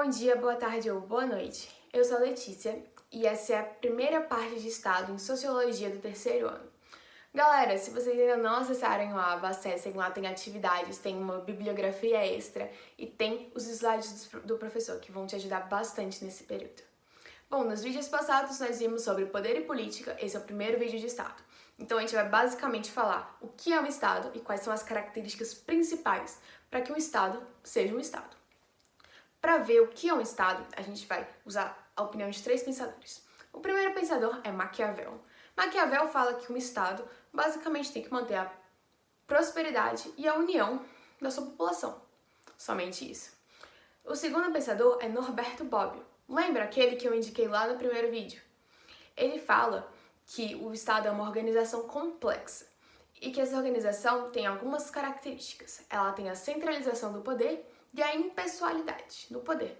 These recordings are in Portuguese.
Bom dia, boa tarde ou boa noite. Eu sou a Letícia e essa é a primeira parte de Estado em Sociologia do terceiro ano. Galera, se vocês ainda não acessarem o aba, acessem lá, tem atividades, tem uma bibliografia extra e tem os slides do professor que vão te ajudar bastante nesse período. Bom, nos vídeos passados nós vimos sobre poder e política, esse é o primeiro vídeo de Estado. Então a gente vai basicamente falar o que é um Estado e quais são as características principais para que um Estado seja um Estado. Para ver o que é um Estado, a gente vai usar a opinião de três pensadores. O primeiro pensador é Maquiavel. Maquiavel fala que um Estado basicamente tem que manter a prosperidade e a união da sua população. Somente isso. O segundo pensador é Norberto Bobbio. Lembra aquele que eu indiquei lá no primeiro vídeo? Ele fala que o Estado é uma organização complexa e que essa organização tem algumas características. Ela tem a centralização do poder e a impessoalidade no poder.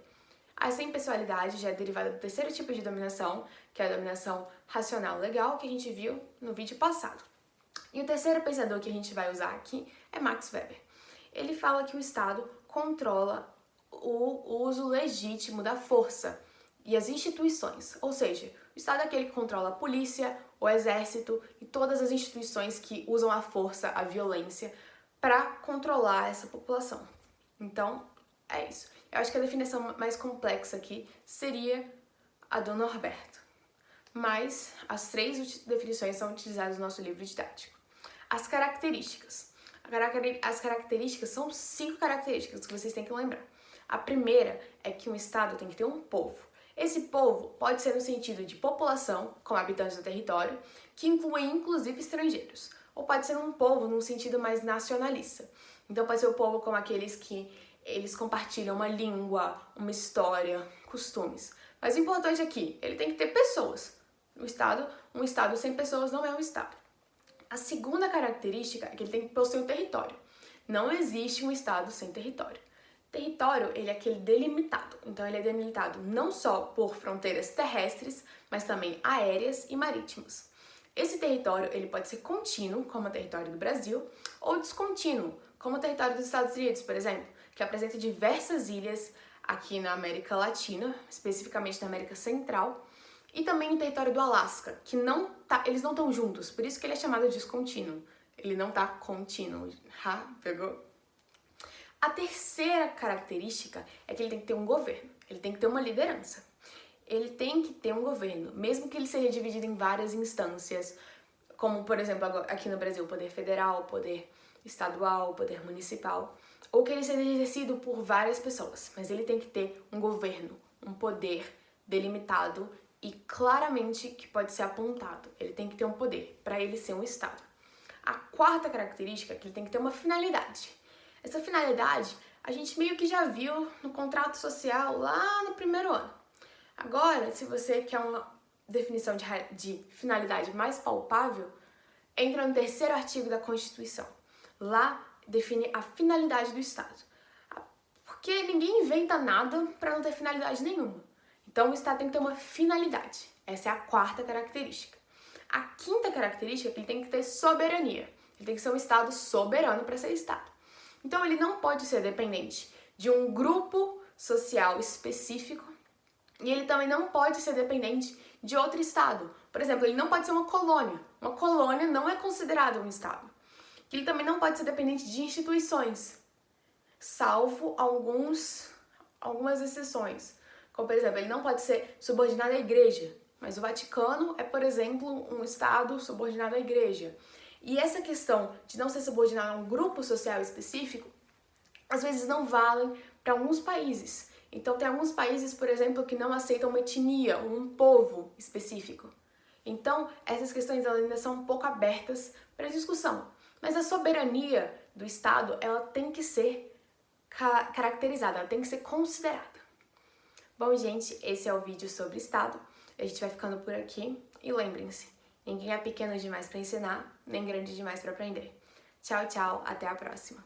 Essa impessoalidade já é derivada do terceiro tipo de dominação, que é a dominação racional legal, que a gente viu no vídeo passado. E o terceiro pensador que a gente vai usar aqui é Max Weber. Ele fala que o Estado controla o uso legítimo da força e as instituições, ou seja, o Estado é aquele que controla a polícia, o exército e todas as instituições que usam a força, a violência, para controlar essa população. Então, é isso. Eu acho que a definição mais complexa aqui seria a do Norberto. Mas as três definições são utilizadas no nosso livro didático. As características. As características são 5 características que vocês têm que lembrar. A primeira é que um Estado tem que ter um povo. Esse povo pode ser no sentido de população, como habitantes do território, que incluem inclusive estrangeiros. Ou pode ser um povo num sentido mais nacionalista. Então pode ser o povo como aqueles que eles compartilham uma língua, uma história, costumes. Mas o importante aqui, ele tem que ter pessoas. Um estado sem pessoas não é um Estado. A segunda característica é que ele tem que possuir um território. Não existe um Estado sem território. Território, ele é aquele delimitado. Então ele é delimitado não só por fronteiras terrestres, mas também aéreas e marítimas. Esse território, ele pode ser contínuo, como o território do Brasil, ou descontínuo, como o território dos Estados Unidos, por exemplo, que apresenta diversas ilhas aqui na América Latina, especificamente na América Central, e também o território do Alasca, que eles não estão juntos, por isso que ele é chamado de descontínuo. Ele não está contínuo. Pegou? A terceira característica é que ele tem que ter um governo, ele tem que ter uma liderança. Ele tem que ter um governo, mesmo que ele seja dividido em várias instâncias, como, por exemplo, aqui no Brasil, o poder federal, o poder estadual, o poder municipal, ou que ele seja exercido por várias pessoas, mas ele tem que ter um governo, um poder delimitado e claramente que pode ser apontado. Ele tem que ter um poder para ele ser um Estado. A quarta característica é que ele tem que ter uma finalidade. Essa finalidade a gente meio que já viu no contrato social lá no primeiro ano. Agora, se você quer uma definição de finalidade mais palpável, entra no terceiro artigo da Constituição. Lá define a finalidade do Estado. Porque ninguém inventa nada para não ter finalidade nenhuma. Então o Estado tem que ter uma finalidade. Essa é a quarta característica. A quinta característica é que ele tem que ter soberania. Ele tem que ser um Estado soberano para ser Estado. Então ele não pode ser dependente de um grupo social específico e ele também não pode ser dependente de outro Estado. Por exemplo, ele não pode ser uma colônia. Uma colônia não é considerada um Estado. Ele também não pode ser dependente de instituições, salvo algumas exceções. Como, por exemplo, ele não pode ser subordinado à igreja, mas o Vaticano é, por exemplo, um Estado subordinado à igreja. E essa questão de não ser subordinado a um grupo social específico, às vezes não valem para alguns países. Então, tem alguns países, por exemplo, que não aceitam uma etnia, um povo específico. Então, essas questões ainda são um pouco abertas para discussão. Mas a soberania do Estado, ela tem que ser caracterizada, ela tem que ser considerada. Bom, gente, esse é o vídeo sobre Estado. A gente vai ficando por aqui. E lembrem-se, ninguém é pequeno demais para ensinar, nem grande demais para aprender. Tchau, tchau, até a próxima.